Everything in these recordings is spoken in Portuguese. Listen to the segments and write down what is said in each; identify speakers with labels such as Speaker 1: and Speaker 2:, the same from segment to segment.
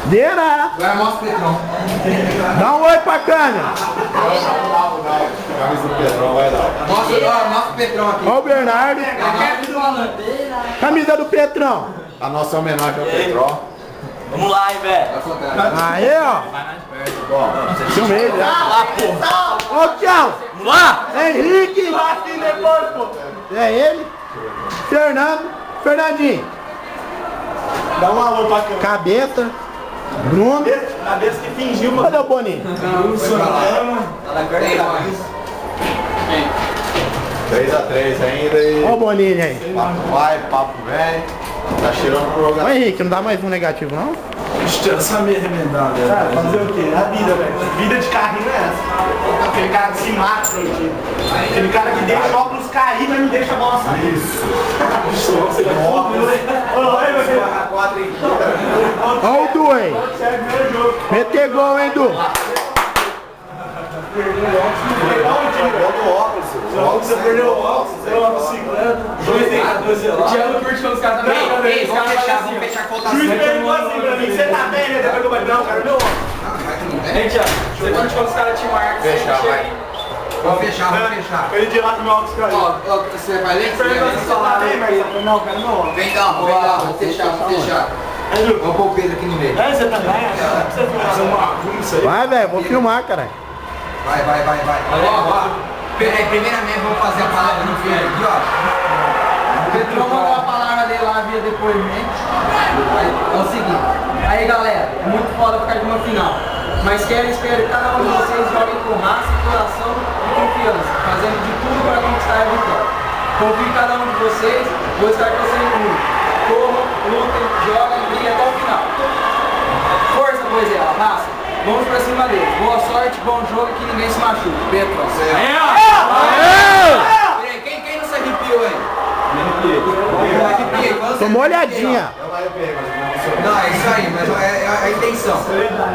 Speaker 1: Deira!
Speaker 2: Agora mostra o Petrão.
Speaker 1: Dá um oi pra câmera!
Speaker 3: Camisa do Petrão vai dar.
Speaker 2: Mostra o Petrão aqui.
Speaker 1: Ó o Bernardo. Camisa do Petrão.
Speaker 3: A nossa homenagem ao Petrão.
Speaker 4: Vamos lá, hein, velho.
Speaker 1: Aí, ó. Filmei já.
Speaker 4: Lá, porra.
Speaker 1: Ó o Tchau.
Speaker 4: Vamos lá.
Speaker 1: Henrique. É ele. Fernando. Fernandinho.
Speaker 5: Dá um alô pra câmera.
Speaker 1: Cabeça. Bruno.
Speaker 5: Cabeça que fingiu, mano.
Speaker 1: Cadê o Boninho?
Speaker 2: Tá na perna da mais.
Speaker 3: 3x3 ainda e...
Speaker 1: Ó o Boninho aí.
Speaker 3: Papo vai, papo vem. Tá cheirando pro
Speaker 1: Ô
Speaker 3: jogador.
Speaker 1: Henrique, não dá mais um negativo não?
Speaker 5: Essa meia remendada. Cara, fazer o quê? A vida, velho. Vida de carrinho é essa. Aquele cara que se mata pro time. Aquele cara que deixa o óculos cair, mas não deixa a bola sair. Isso.
Speaker 1: Ó o Du, hein? Meter gol, hein, Du?
Speaker 5: Você perdeu o óculos, você deu uma bicicleta.
Speaker 2: O Thiago curte quando os caras tá bem. Ei, vamos fechar que falta
Speaker 5: Juiz perguntou assim pra mim, você tá bem, né? Depois que eu falei, não, cara, meu óculos.
Speaker 4: Hein, Thiago? Você curte quando os caras te marcam?
Speaker 3: Fechar, vai.
Speaker 2: Vamos fechar.
Speaker 5: Ele de lá que meu óculos caiu.
Speaker 2: Ó, você vai ler?
Speaker 5: Perguntou se você tá bem, mas eu falei, não, cara, meu óculos.
Speaker 2: Vem então, vamos fechar. Vamos pôr o Pedro aqui no meio.
Speaker 5: É, você tá bem? Você fazer uma arruma isso aí.
Speaker 1: Vai, velho, vou filmar, caralho.
Speaker 2: Vai. Ó, peraí, primeiramente vamos fazer a palavra no filho aqui, ó. O Petrão mandou a palavra dele lá via depoimento. É o seguinte, aí galera, é muito foda ficar de uma final. Mas espero que cada um de vocês joguem com raça, coração e confiança, fazendo de tudo para conquistar a vitória. Confio em cada um de vocês, vou estar torcendo muito. Corram, lutem, joguem, briguem até o final. Força, Moisés, raça. Vamos pra cima deles. Boa sorte, bom jogo e que ninguém se machuque. Petro. Quem não se arrepiou aí? Me arrepiei.
Speaker 1: Tomou olhadinha.
Speaker 2: Não, é isso aí, mas é a intenção.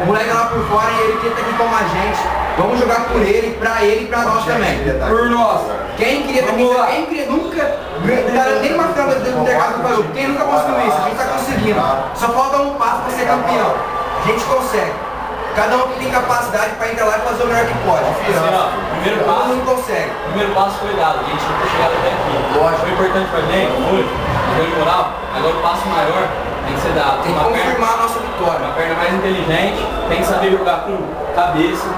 Speaker 2: O moleque lá por fora e ele quer estar aqui como a gente. Vamos jogar por ele, e pra nós também. Por nós. Quem queria estar aqui, quem queria nunca, nem uma final do mercado do Brasil, quem nunca conseguiu isso? A gente tá conseguindo. Só falta um passo pra ser campeão. A gente consegue. Cada um tem capacidade para entrar lá e fazer o melhor que pode.
Speaker 4: Assim, ó, primeiro
Speaker 2: Todo
Speaker 4: passo,
Speaker 2: mundo consegue.
Speaker 4: primeiro passo foi dado, a gente não ter chegado até aqui. Lógico. Foi importante pra gente, foi, ganho moral, agora o passo maior tem que ser dado.
Speaker 2: Tem que confirmar a nossa vitória.
Speaker 4: Uma perna mais inteligente, tem que saber jogar com cabeça,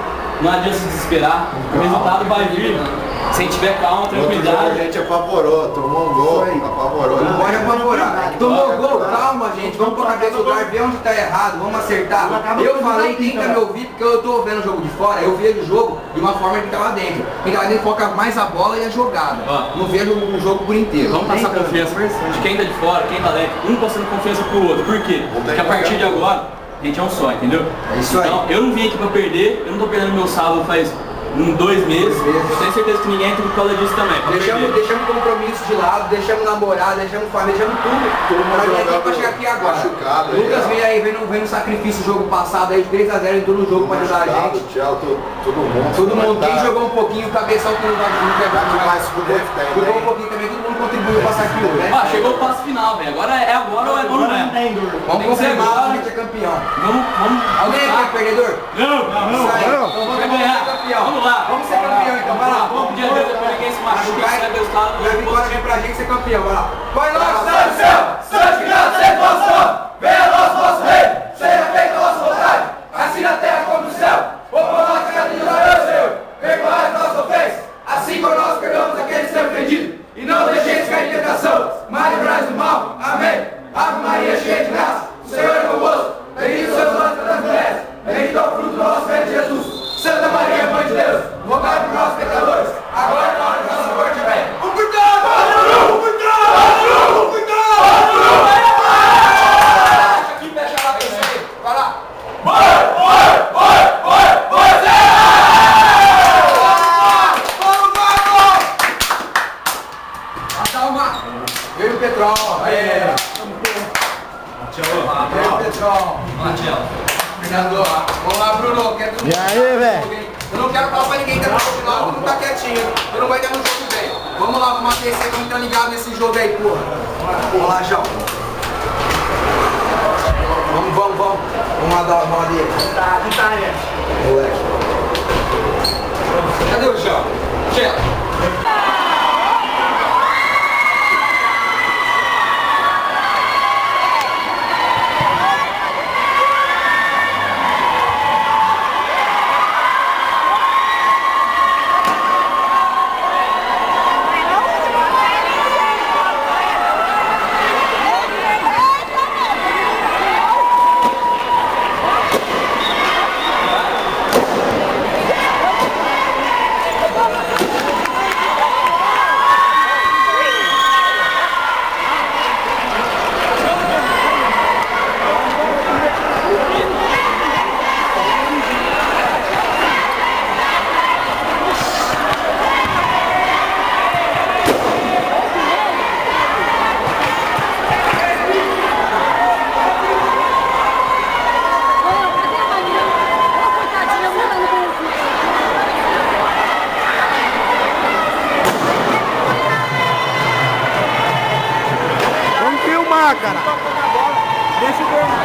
Speaker 4: não adianta se desesperar, o resultado vai vir. Se tiver calma,
Speaker 3: A
Speaker 4: tranquilidade.
Speaker 3: gente apavorou, tomou um gol, apavorou.
Speaker 2: Não pode apavorar. Tomou gol, calma gente, vamos pôr a cabeça no lugar, ver onde tá errado, vamos acertar. Eu falei, tenta me ouvir, porque eu tô vendo o jogo de fora, eu vejo o jogo de uma forma que tá lá dentro. Quem tá lá dentro foca mais a bola e a jogada. Não vejo o jogo por inteiro.
Speaker 4: Vamos passar confiança de quem tá de fora, quem tá dentro, um passando confiança pro outro. Por quê? Porque a partir de agora, a gente é um só, entendeu?
Speaker 2: É isso aí.
Speaker 4: Então, eu não vim aqui pra perder, eu não tô perdendo meu sábado faz 2 meses. Tenho certeza que ninguém entra por causa disso também.
Speaker 2: Deixamos compromisso de lado, deixamos namorado, deixamos família, deixamos tudo. Pra vir aqui pra chegar aqui agora.
Speaker 3: Machucado,
Speaker 2: Lucas veio aí, veio no sacrifício jogo passado aí, de 3x0 em todo o jogo pra ajudar a gente.
Speaker 3: Todo mundo.
Speaker 2: Todo mundo, quem jogou um pouquinho, o cabeção que não vai
Speaker 3: mais fuder,
Speaker 2: jogou um pouquinho também, todo mundo contribuiu pra passar aqui hoje, né?
Speaker 4: Ah, chegou o passo final, velho. Agora é agora ou não é?
Speaker 2: Vamos confirmar a gente é campeão.
Speaker 4: Vamos.
Speaker 2: Alguém aqui é perdedor?
Speaker 4: Não.
Speaker 2: Isso aí. Então vamos ser campeão.
Speaker 4: Vamos lá.
Speaker 2: Vamos ser campeão então, vai lá.
Speaker 4: Vamos pedir a Deus pra ninguém se machucar, se der resultado.
Speaker 2: E a vitória vem pra gente ser campeão, vai lá. Vai lá, Santo do céu, Santo que nasce em vosso nome, venha nosso rei, seja feita a vossa vontade, assim na terra como no céu. O pão nosso cada dia nós é o Senhor, perdoai as nossas ofensas, assim como nós perdoamos aqueles que têm ofendido. E não deixeis cair em tentação, mas livrai-nos do mal. Amém. Ave Maria, cheia de graça, o Senhor é convosco. Bendito sois vós entre as mulheres, bendito é o fruto do vosso ventre, Jesus. Santa Maria, Mãe de Deus, rogai por nós pecadores, agora e na hora de nossa morte. Amém. Cuidado! Aqui, fecha lá, pensa aí. Vai lá. Acalma. Eu e o Petrão. Aê. Eu e o Petrão. Fernando, vamos lá, Bruno. Quero que
Speaker 1: E aí, velho?
Speaker 2: eu não quero falar pra ninguém que é no final, não tá quietinho. Eu não vai dar no jogo bem. Vamos lá, vamos aquecer, vamos entrar ligado nesse jogo aí, porra. Vamos lá, João. Vamos.
Speaker 5: fita é.
Speaker 2: Moleque. Cadê o chão? Chega.
Speaker 1: Vamos filmar, cara.
Speaker 5: Deixa o